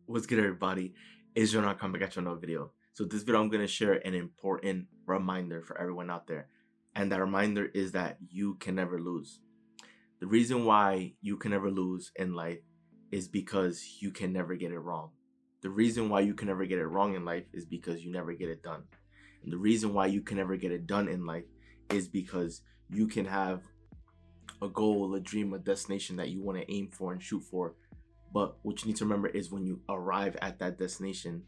What's good, everybody? It's Jonah coming back at you another video. So this video, I'm going to share an important reminder for everyone out there. And that reminder is that you can never lose. The reason why you can never lose in life is because you can never get it wrong. The reason why you can never get it wrong in life is because you never get it done. And the reason why you can never get it done in life is because you can have a goal, a dream, a destination that you want to aim for and shoot for. But what you need to remember is when you arrive at that destination,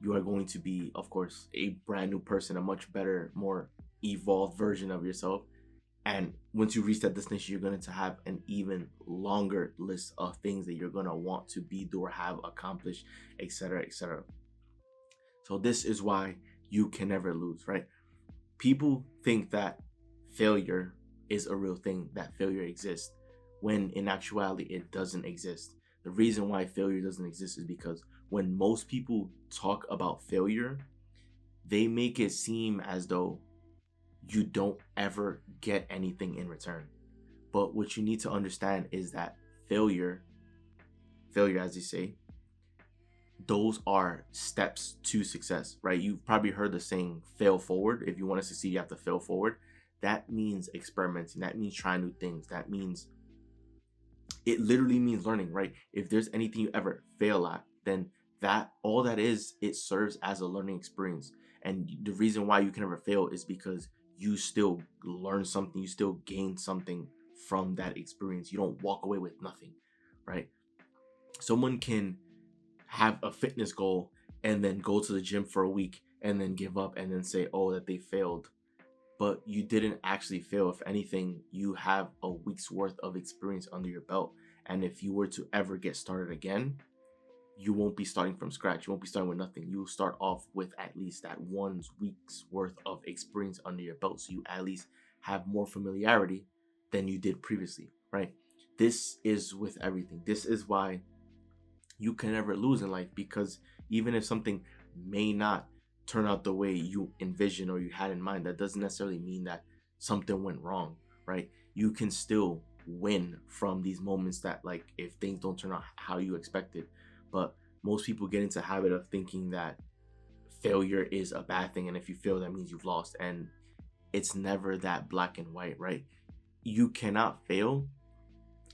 you are going to be, of course, a brand new person, a much better, more evolved version of yourself. And once you reach that destination, you're going to have an even longer list of things that you're going to want to be, do, or have accomplished, etc., etc. So this is why you can never lose, right? People think that failure is a real thing, that failure exists, when in actuality it doesn't exist. The reason why failure doesn't exist is because when most people talk about failure, they make it seem as though you don't ever get anything in return. But what you need to understand is that failure, as they say, those are steps to success, right? You've probably heard the saying fail forward. If you want to succeed, you have to fail forward. That means experimenting. That means trying new things. That means it literally means learning, right? If there's anything you ever fail at, then that all that is, it serves as a learning experience. And the reason why you can never fail is because you still learn something, you still gain something from that experience. You don't walk away with nothing, right? Someone can have a fitness goal and then go to the gym for a week and then give up and then say, oh, that they failed. But you didn't actually fail. If anything, you have a week's worth of experience under your belt. And if you were to ever get started again, you won't be starting from scratch. You won't be starting with nothing. You will start off with at least that 1 week's worth of experience under your belt. So you at least have more familiarity than you did previously, right? This is with everything. This is why you can never lose in life, because even if something may not turn out the way you envisioned or you had in mind, that doesn't necessarily mean that something went wrong, right? You can still win from these moments that, like, if things don't turn out how you expected. But most people get into a habit of thinking that failure is a bad thing, and if you fail, that means you've lost. And it's never that black and white, right? You cannot fail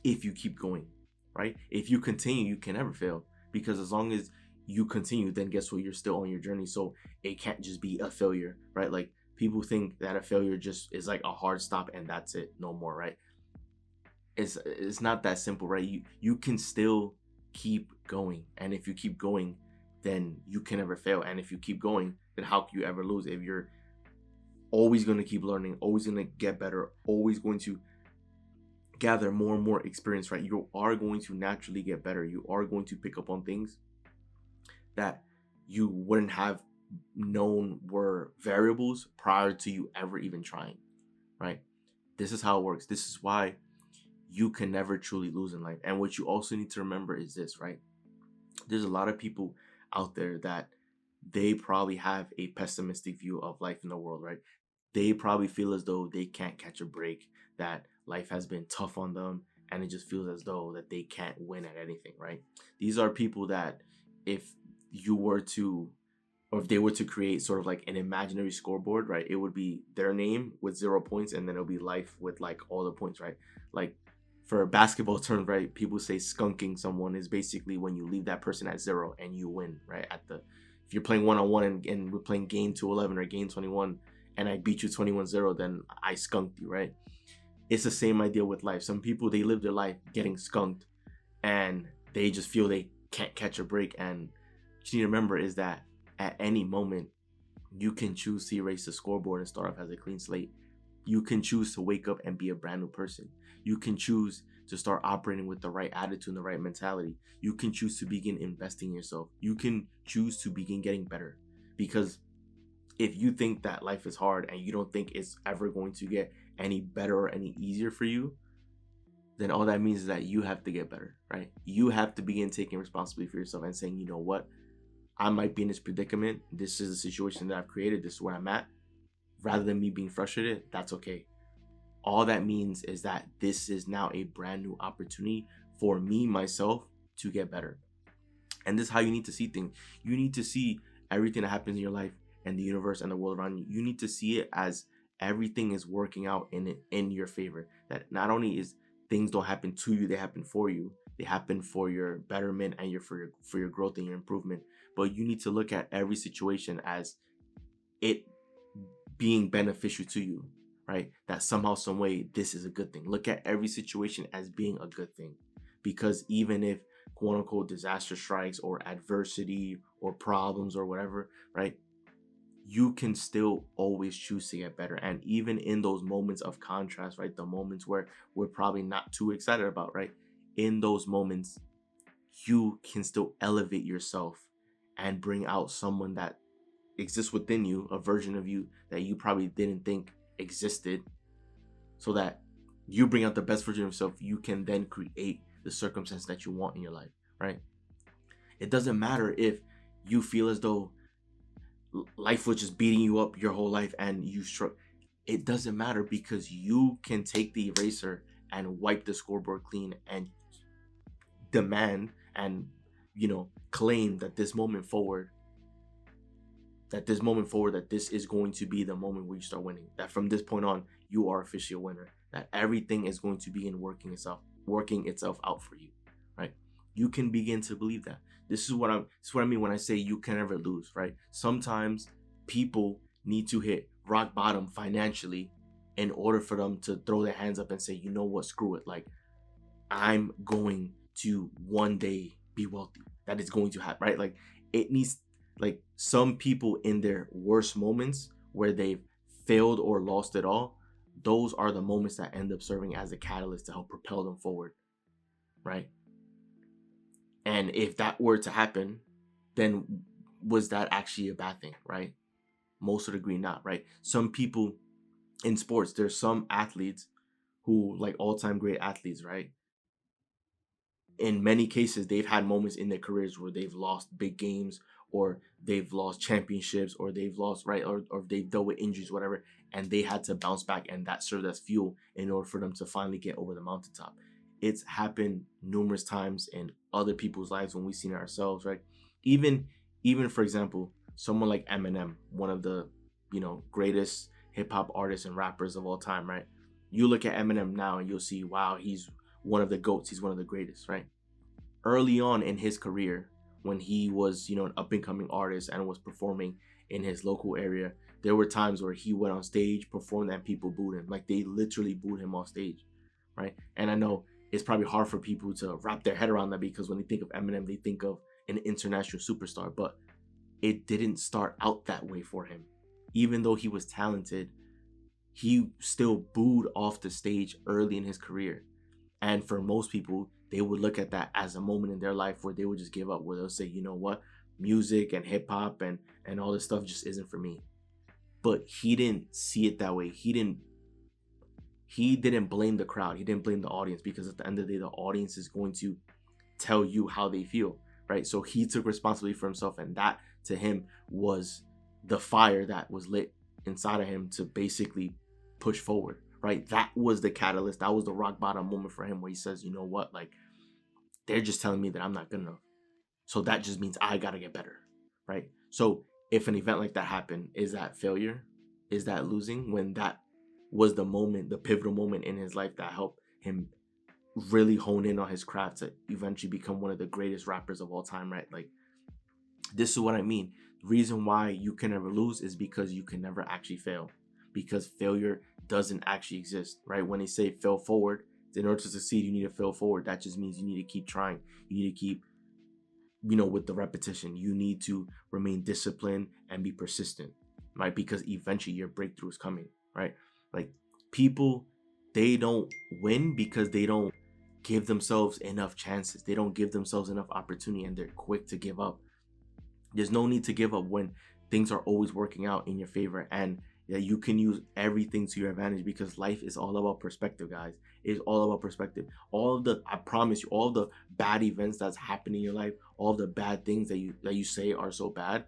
if you keep going, right? If you continue, you can never fail, because as long as you continue, then guess what? You're still on your journey. So it can't just be a failure, right? Like, people think that a failure just is like a hard stop and that's it, no more, right? It's not that simple, right? You can still keep going, and if you keep going, then you can never fail. And if you keep going, then how can you ever lose? If you're always going to keep learning, always going to get better, always going to gather more and more experience, right? You are going to naturally get better. You are going to pick up on things that you wouldn't have known were variables prior to you ever even trying, right? This is how it works. This is why you can never truly lose in life. And what you also need to remember is this, right? There's a lot of people out there that they probably have a pessimistic view of life in the world, right? They probably feel as though they can't catch a break, that life has been tough on them, and it just feels as though that they can't win at anything, right? These are people that, if you were to, or if they were to create sort of like an imaginary scoreboard, right, it would be their name with 0 points, and then it'll be life with like all the points, right? Like, for basketball terms, right, people say skunking someone is basically when you leave that person at 0 and you win, right? If you're playing one-on-one and we're playing game 211 or game 21 and I beat you 21-0, then I skunked you, right? It's the same idea with life. Some people, they live their life getting skunked and they just feel they can't catch a break. And what you need to remember is that at any moment, you can choose to erase the scoreboard and start off as a clean slate. You can choose to wake up and be a brand new person. You can choose to start operating with the right attitude and the right mentality. You can choose to begin investing in yourself. You can choose to begin getting better. Because if you think that life is hard and you don't think it's ever going to get any better or any easier for you, then all that means is that you have to get better, right? You have to begin taking responsibility for yourself and saying, you know what? I might be in this predicament. This is a situation that I've created. This is where I'm at. Rather than me being frustrated, that's okay. All that means is that this is now a brand new opportunity for me, myself, to get better. And this is how you need to see things. You need to see everything that happens in your life and the universe and the world around you. You need to see it as everything is working out in your favor. That not only is things don't happen to you, they happen for you. They happen for your betterment and for your growth and your improvement. But you need to look at every situation as it being beneficial to you, right? That somehow, some way, this is a good thing. Look at every situation as being a good thing, because even if quote unquote disaster strikes or adversity or problems or whatever, right? You can still always choose to get better. And even in those moments of contrast, right? The moments where we're probably not too excited about, right? In those moments, you can still elevate yourself and bring out someone that exists within you, a version of you that you probably didn't think existed, so that you bring out the best version of yourself. You can then create the circumstance that you want in your life, right? It doesn't matter if you feel as though life was just beating you up your whole life and you struck. It doesn't matter, because you can take the eraser and wipe the scoreboard clean and demand and claim that this moment forward, that this is going to be the moment where you start winning. That from this point on, you are officially a winner. That everything is going to begin working itself out for you, right? You can begin to believe that. This is what I mean when I say you can never lose, right? Sometimes people need to hit rock bottom financially in order for them to throw their hands up and say, you know what, screw it. Like, I'm going to one day be wealthy. That is going to happen, right? Like, it needs, like, some people in their worst moments where they've failed or lost it all, those are the moments that end up serving as a catalyst to help propel them forward, right? And if that were to happen, then was that actually a bad thing, right? Most would agree not, right? Some people in sports, there's some athletes who, like all-time great athletes, right? In many cases, they've had moments in their careers where they've lost big games, or they've lost championships, or they've lost, right? Or they've dealt with injuries, whatever, and they had to bounce back, and that served as fuel in order for them to finally get over the mountaintop. It's happened numerous times in other people's lives when we've seen it ourselves, right? Even for example, someone like Eminem, one of the greatest hip hop artists and rappers of all time, right? You look at Eminem now and you'll see, wow, he's one of the GOATs. He's one of the greatest, right? Early on in his career, when he was, an up and coming artist and was performing in his local area, there were times where he went on stage, performed, and people booed him. Like, they literally booed him off stage, right? And I know it's probably hard for people to wrap their head around that, because when they think of Eminem, they think of an international superstar, but it didn't start out that way for him. Even though he was talented, he still booed off the stage early in his career. And for most people, they would look at that as a moment in their life where they would just give up, where they'll say, you know what, music and hip hop and all this stuff just isn't for me. But he didn't see it that way. He didn't blame the crowd. He didn't blame the audience, because at the end of the day, the audience is going to tell you how they feel, right? So he took responsibility for himself, and that to him was the fire that was lit inside of him to basically push forward, right? That was the catalyst. That was the rock bottom moment for him, where he says, you know what, like, they're just telling me that I'm not good enough. So that just means I got to get better, right? So if an event like that happened, is that failure? Is that losing? When that was the moment, the pivotal moment in his life that helped him really hone in on his craft to eventually become one of the greatest rappers of all time, right? Like, this is what I mean. The reason why you can never lose is because you can never actually fail, because failure doesn't actually exist, right? When they say fail forward, in order to succeed, you need to fail forward. That just means you need to keep trying. You need to keep, with the repetition. You need to remain disciplined and be persistent, right? Because eventually your breakthrough is coming, right? Like, people, they don't win because they don't give themselves enough chances. They don't give themselves enough opportunity, and they're quick to give up. There's no need to give up when things are always working out in your favor, and that you can use everything to your advantage, because life is all about perspective, guys. It's all about perspective. I promise you, all the bad events that's happening in your life, all the bad things that you say are so bad,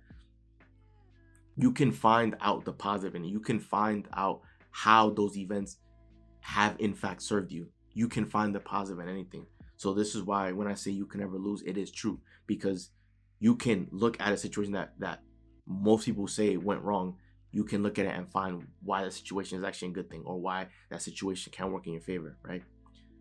you can find out the positive in it. You can find out how those events have in fact served you. You can find the positive in anything. So this is why when I say you can never lose, it is true, because You can look at a situation that most people say went wrong. You can look at it and find why the situation is actually a good thing, or why that situation can work in your favor, right?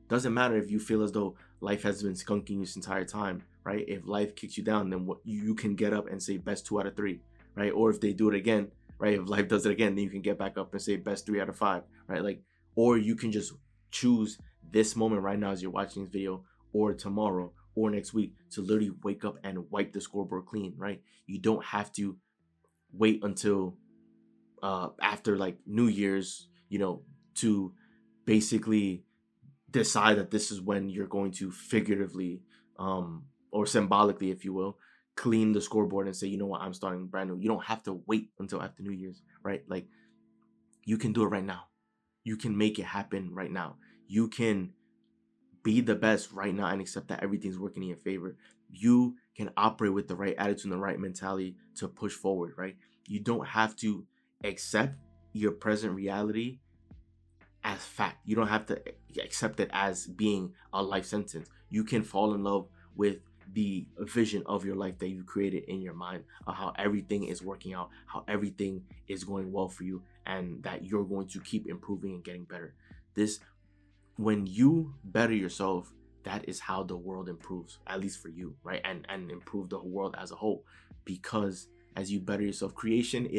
Doesn't matter if you feel as though life has been skunking you this entire time, right? If life kicks you down, then what you can get up and say best 2 out of 3, right? Or if they do it again, right? If life does it again, then you can get back up and say best 3 out of 5, right? Like, or you can just choose this moment right now as you're watching this video, or tomorrow, or next week, to literally wake up and wipe the scoreboard clean, right? You don't have to wait until after like New Year's, to basically decide that this is when you're going to figuratively, or symbolically, if you will, clean the scoreboard and say, you know what, I'm starting brand new. You don't have to wait until after New Year's, right? Like, you can do it right now. You can make it happen right now. You can be the best right now and accept that everything's working in your favor. You can operate with the right attitude and the right mentality to push forward, right? You don't have to accept your present reality as fact. You don't have to accept it as being a life sentence. You can fall in love with the vision of your life that you created in your mind, of how everything is working out, how everything is going well for you, and that you're going to keep improving and getting better. This When you better yourself, that is how the world improves, at least for you, right? And improve the world as a whole. Because as you better yourself, creation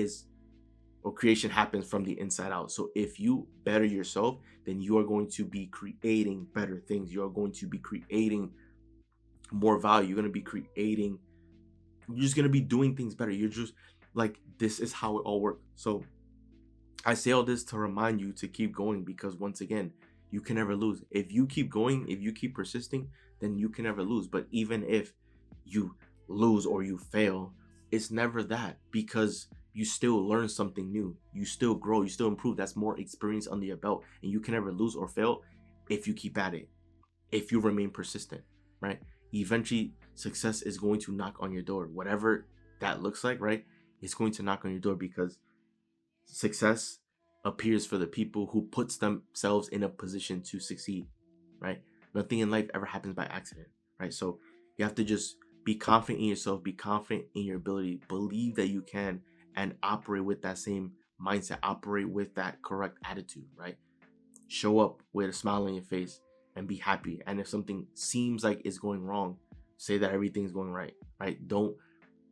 happens from the inside out. So if you better yourself, then you are going to be creating better things. You're going to be creating more value. You're going to be creating, you're just going to be doing things better. You're just like, this is how it all works. So I say all this to remind you to keep going, because once again, you can never lose. If you keep going, if you keep persisting, then you can never lose. But even if you lose or you fail, it's never that, because you still learn something new. You still grow, you still improve. That's more experience under your belt. And you can never lose or fail if you keep at it, if you remain persistent, right? Eventually, success is going to knock on your door. Whatever that looks like, right? It's going to knock on your door, because success appears for the people who puts themselves in a position to succeed, right? Nothing in life ever happens by accident, right? So you have to just be confident in yourself, be confident in your ability, believe that you can, and operate with that same mindset, operate with that correct attitude, right? Show up with a smile on your face and be happy. And if something seems like it's going wrong, say that everything's going right, right? Don't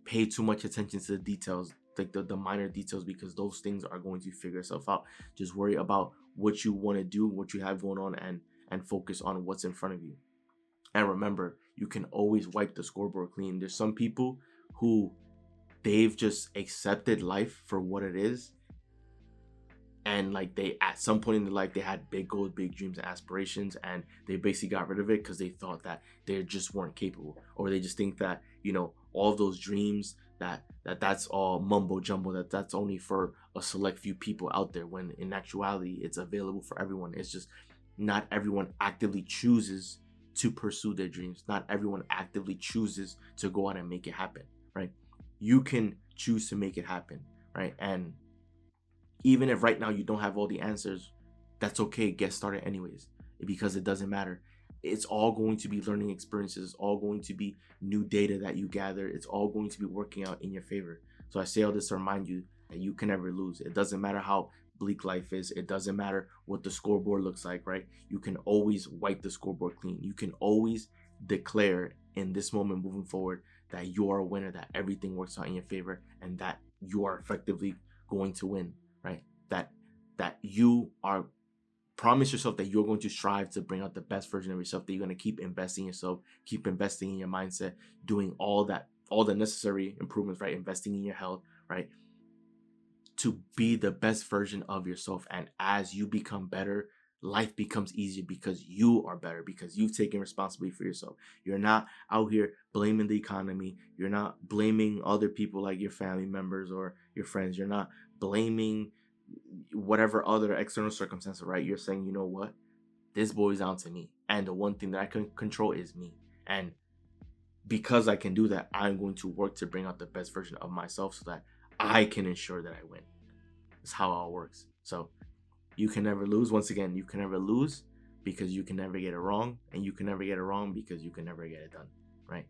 pay too much attention to the details, like the minor details, because those things are going to figure itself out. Just worry about what you want to do, what you have going on, and focus on what's in front of you. And remember, you can always wipe the scoreboard clean. There's some people who they've just accepted life for what it is, and like, they at some point in their life they had big goals, big dreams and aspirations, and they basically got rid of it because they thought that they just weren't capable, or they just think that, all of those dreams, that's all mumbo jumbo, that's only for a select few people out there, when in actuality it's available for everyone. It's just not everyone actively chooses to pursue their dreams. Not everyone actively chooses to go out and make it happen, right? You can choose to make it happen, right? And even if right now you don't have all the answers, that's okay. Get started anyways, because it doesn't matter. It's all going to be learning experiences. It's all going to be new data that you gather. It's all going to be working out in your favor. So I say all this to remind you that you can never lose. It doesn't matter how bleak life is. It doesn't matter what the scoreboard looks like, right? You can always wipe the scoreboard clean. You can always declare in this moment moving forward that you are a winner, that everything works out in your favor, and that you are effectively going to win, right? That you are, promise yourself that you're going to strive to bring out the best version of yourself, that you're going to keep investing in yourself, keep investing in your mindset, doing all the necessary improvements, right? Investing in your health, right? To be the best version of yourself. And as you become better, life becomes easier, because you are better, because you've taken responsibility for yourself. You're not out here blaming the economy. You're not blaming other people like your family members or your friends. You're not blaming whatever other external circumstances, right? You're saying, you know what? This boils down to me. And the one thing that I can control is me. And because I can do that, I'm going to work to bring out the best version of myself, so that I can ensure that I win. That's how it all works. So you can never lose. Once again, you can never lose, because you can never get it wrong. And you can never get it wrong because you can never get it done, right?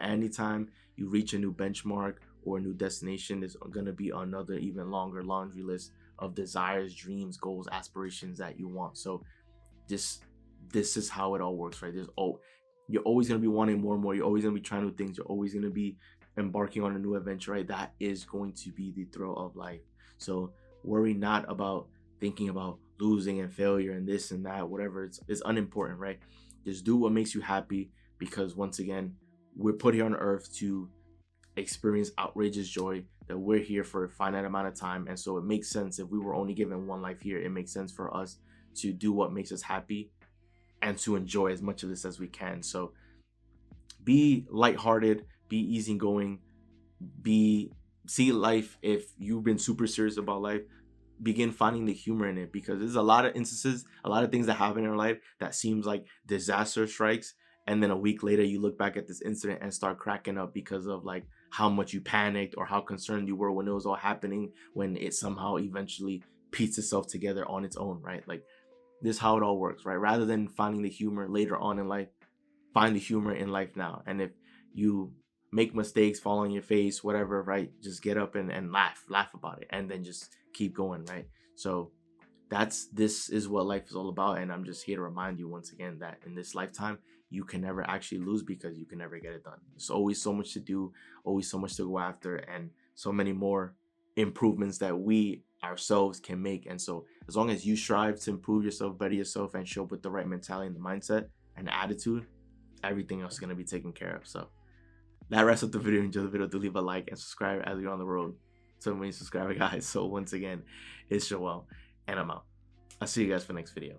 Anytime you reach a new benchmark or a new destination, there's gonna be another even longer laundry list of desires, dreams, goals, aspirations that you want. So this this is how it all works, right? You're always gonna be wanting more and more. You're always gonna be trying new things. You're always gonna be embarking on a new adventure, right? That is going to be the thrill of life. So worry not about thinking about losing and failure and this and that, whatever. It's unimportant, right? Just do what makes you happy, because once again, we're put here on earth to experience outrageous joy, that we're here for a finite amount of time. And so it makes sense, if we were only given one life here, it makes sense for us to do what makes us happy and to enjoy as much of this as we can. So be lighthearted, be easygoing, see life. If you've been super serious about life, begin finding the humor in it, because there's a lot of instances, a lot of things that happen in our life that seems like disaster strikes, and then a week later you look back at this incident and start cracking up because of like how much you panicked or how concerned you were when it was all happening, when it somehow eventually pieced itself together on its own, right? Like, this is how it all works, right? Rather than finding the humor later on in life, find the humor in life now. And if you make mistakes, fall on your face, whatever, right? Just get up and laugh about it, and then just keep going, right? So this is what life is all about. And I'm just here to remind you once again that in this lifetime, you can never actually lose, because you can never get it done. There's always so much to do, always so much to go after, and so many more improvements that we ourselves can make. And so as long as you strive to improve yourself, better yourself, and show up with the right mentality and the mindset and attitude, everything else is going to be taken care of. So that wraps up the video. Enjoy the video. Do leave a like and subscribe as you're on the road to 1 million subscriber, guys. So once again, it's Joel, and I'm out. I'll see you guys for the next video.